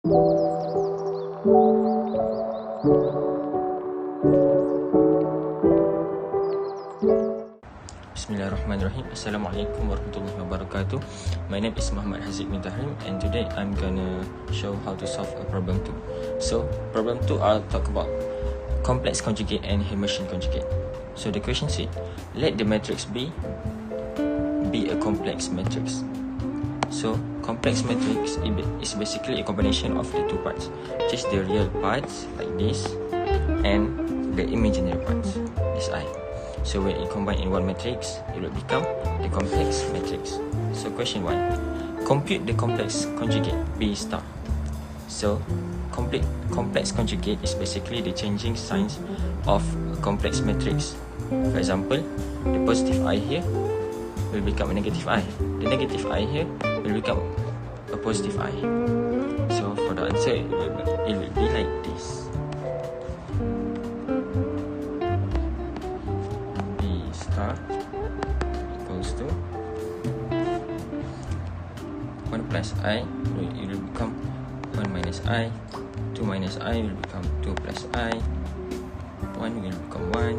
Bismillahirrahmanirrahim. Assalamualaikum warahmatullahi wabarakatuh. My name is Muhammad Haziq and today I'm gonna show how to solve a problem 2. So problem 2 I'll talk about complex conjugate and Hermitian conjugate. So the question said, let the matrix B be a complex matrix. So complex matrix is basically a combination of the two parts, which is the real parts like this and the imaginary parts, this I. So when it combined in one matrix, it will become the complex matrix. So question 1, compute the complex conjugate B star. So complex conjugate is basically the changing signs of a complex matrix. For example, the positive I here will become a negative I. The negative I here will become a positive I. So for the answer, it will be like this. B star equals to 1 plus I, it will become 1 minus I. 2 minus I will become 2 plus I. 1 will become 1.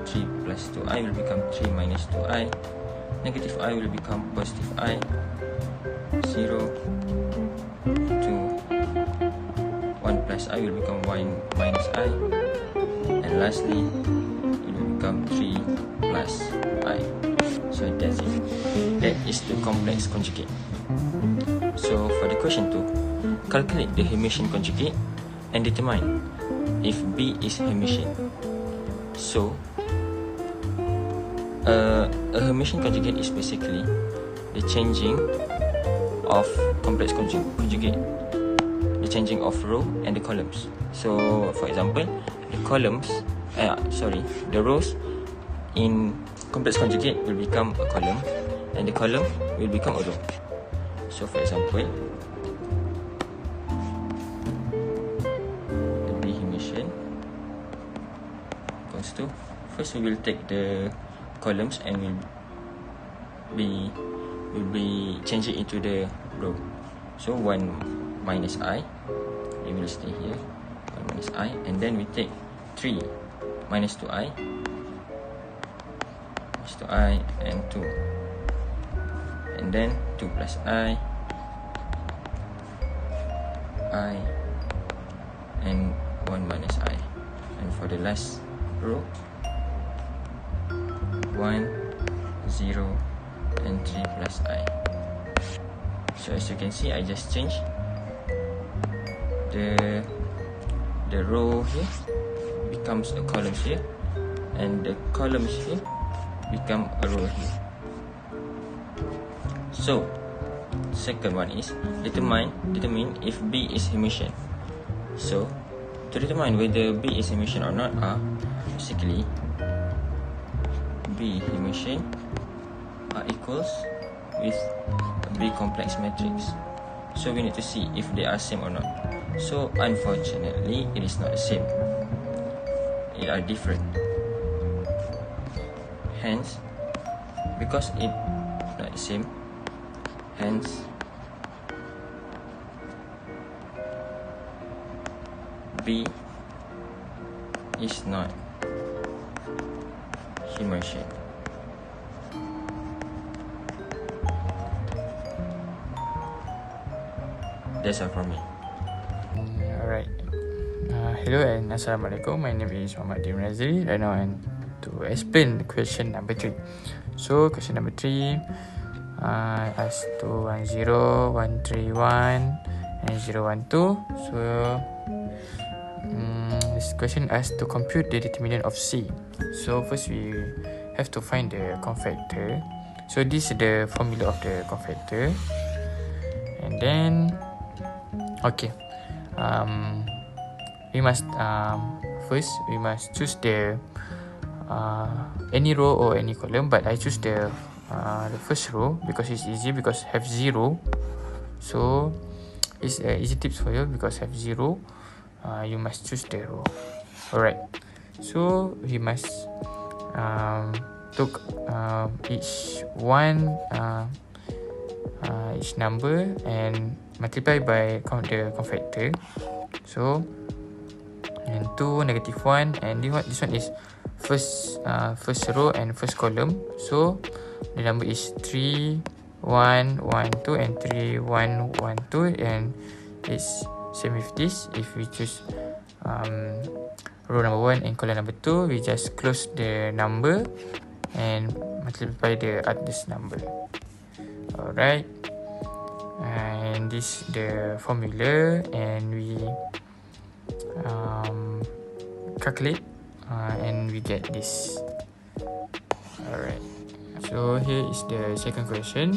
3 plus 2I will become 3 minus 2I. Negative I will become positive I. 0, 2, 1 plus I will become 1 minus I. And lastly, it will become 3 plus I. So that's it. That is the complex conjugate. So for the question 2, calculate the Hermitian conjugate and determine if B is Hermitian. So a Hermitian conjugate is basically the changing of complex conjugate, the changing of row and the columns. So for example, the rows in complex conjugate will become a column and the column will become a row. So for example, the B Hermitian equals to, first we will take the columns and will be change it into the row. So 1 minus I, it will stay here, 1 minus I, and then we take 3 minus 2I, and 2, and then 2 plus I, and 1 minus I, and for the last row 1, 0, and 3 plus I. So as you can see, I just changed the row here becomes a column here, and the columns here become a row here. So second one is determine if B is Hermitian. So to determine whether B is Hermitian or not are basically B Hermitian are equals with a B complex matrix. So we need to see if they are same or not. So unfortunately, it is not the same. It are different. Hence, because it not the same, hence B is not Hermitian. That's all from me. Alright. Hello and Assalamualaikum. My name is Muhammad Adib. Right now I'm to explain question number 3. So question number 3, as to 10, 131 and 012. So this question asks to compute the determinant of C. So first we have to find the cofactor. So this is the formula of the cofactor. And then we must first we must choose the any row or any column, but I choose the first row because it's easy, because have 0. So it's easy tips for you, because have 0, you must choose the row. Alright, so we must took each one each number and multiply by the cofactor. So and 2, -1, and this one is first row and first column. So the number is 3 1 1 2 and 3 1 1 2, and it's same with this. If we choose row number 1 and column number 2, we just close the number and multiply the others number. Alright, and this the formula, and we calculate and we get this. Alright, so here is the second question.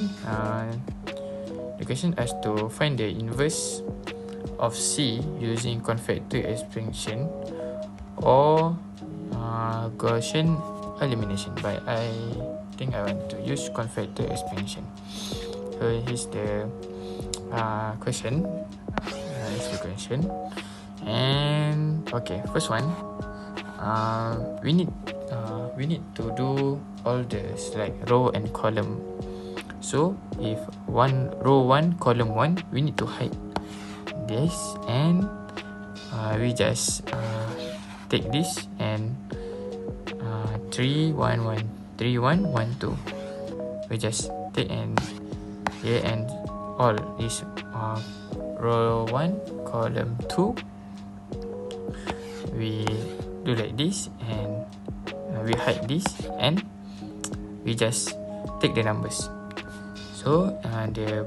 The question asks to find the inverse of C using cofactor expansion or Gaussian elimination, but I think I want to use cofactor expansion. So here's the question. And okay, first one, we need to do all this like row and column. So if row 1 column 1, we need to hide this, and we just take this and 3 1 1 3 1 1 2. We just take and here, and all is row 1 column 2. We do like this, and we hide this, and we just take the numbers. So the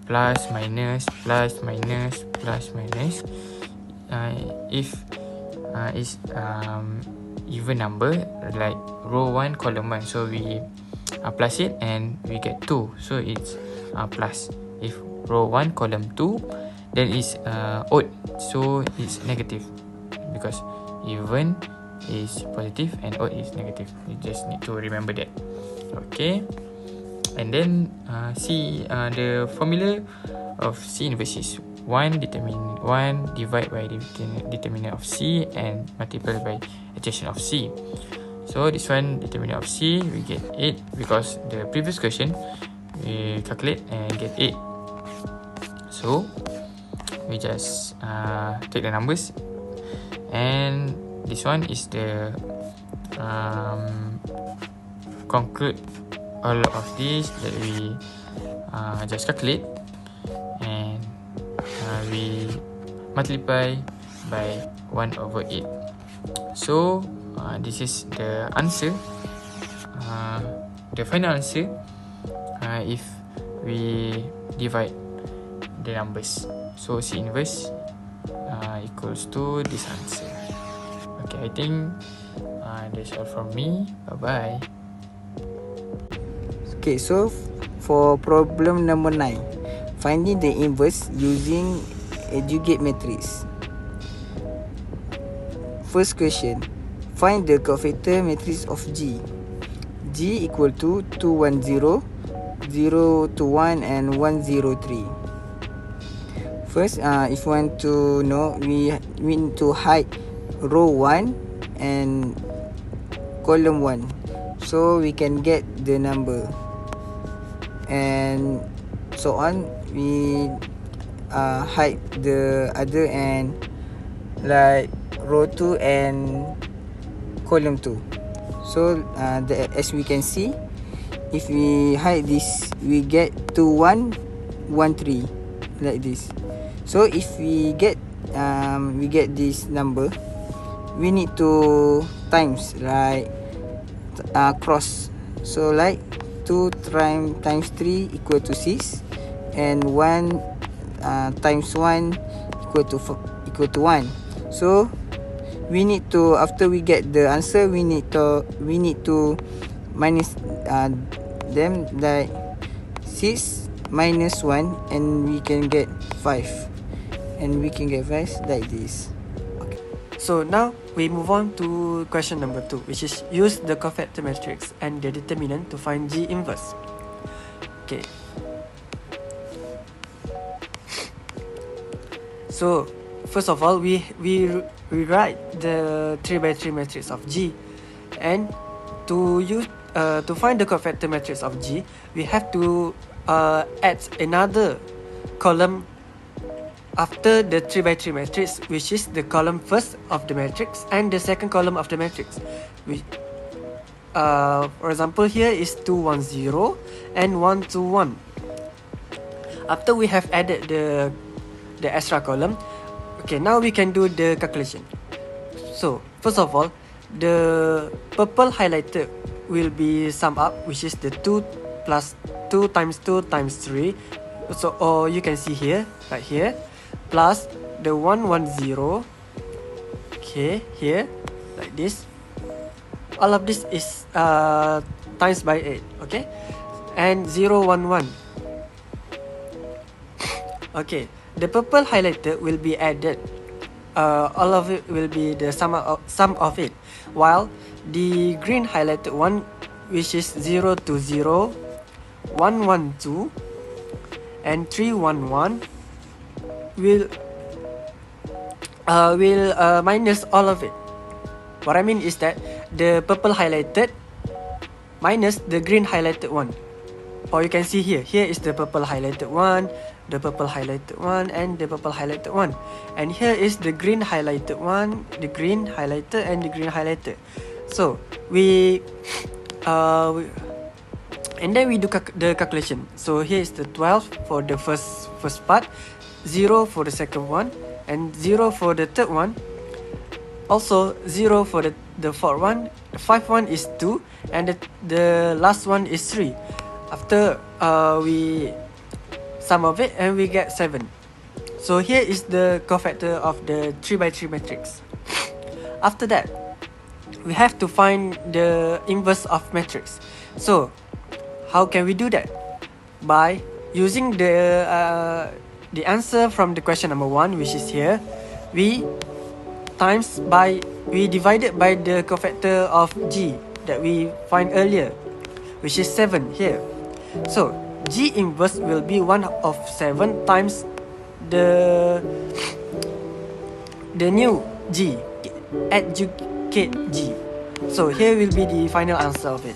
plus minus plus minus plus minus, if is even number like row 1 column 1, so we plus it and we get 2, so it's plus. If row 1 column 2, then it's odd, so it's negative, because even is positive and odd is negative. You just need to remember that. Okay, and then the formula of C inverse is 1 divide by the determinant of C and multiply by adjacent of C. So this one, determinant of C, we get 8, because the previous question we calculate and get 8. So we just take the numbers, and this one is the conclude all of this that we just calculate, and we multiply by 1/8. So this is the answer, the final answer, if we divide the numbers. So C inverse equals to this answer. Okay, I think that's all from me. Bye-bye. Okay, so for problem number 9, finding the inverse using aggregate matrix. First question, find the cofactor matrix of G. G equal to 2 1 0, 0 to 1, and 1 0 3. First, if you want to know, we need to hide row 1 and column 1, so we can get the number, and so on. We hide the other, and like row 2 and column 2. So as we can see, if we hide this, we get 2 1 1 3 like this. So if we get this number, we need to times, like cross. So like 2 times 3 equal to 6, and 1 times 1 equal to 1. So we need to, after we get the answer, we need to minus them, like 6 minus 1, and we can get 5, and we can get 5 like this. Okay. So now we move on to question number 2, which is use the cofactor matrix and the determinant to find G inverse. Okay. So first of all, we write the 3x3 matrix of G, and to find the cofactor matrix of G, we have to adds another column after the 3x3 matrix, which is the column first of the matrix and the second column of the matrix. For example, here is 2 1 0 and 1 2 1. After we have added the extra column, okay, now we can do the calculation. So first of all, the purple highlighted will be sum up, which is the 2 plus 2 times 2 times 3. So, or you can see here, right here, plus the 1 1 0. Okay, here, like this. All of this is times by 8. Okay, and 0 1 1. Okay, the purple highlighted will be added. All of it will be the sum of it, while the green highlighted one, which is 0 2 0, 1 1 2, and 3 1 1, will minus all of it. What I mean is that the purple highlighted minus the green highlighted one. Or you can see here. Here is the purple highlighted one, the purple highlighted one, and the purple highlighted one. And here is the green highlighted one, the green highlighted, and the green highlighted. So and then we do the calculation. So here is the 12 for the first part, 0 for the second one, and 0 for the third one. Also 0 for the fourth one. 5 one is 2, and the last one is 3. After we sum of it, and we get 7. So here is the cofactor of the 3x3 matrix. After that, we have to find the inverse of matrix. So how can we do that? By using the answer from the question number 1, which is here. We divided by the cofactor of G that we find earlier, which is 7 here. So G inverse will be 1 of 7 times the new G, adjudicate G. So here will be the final answer of it.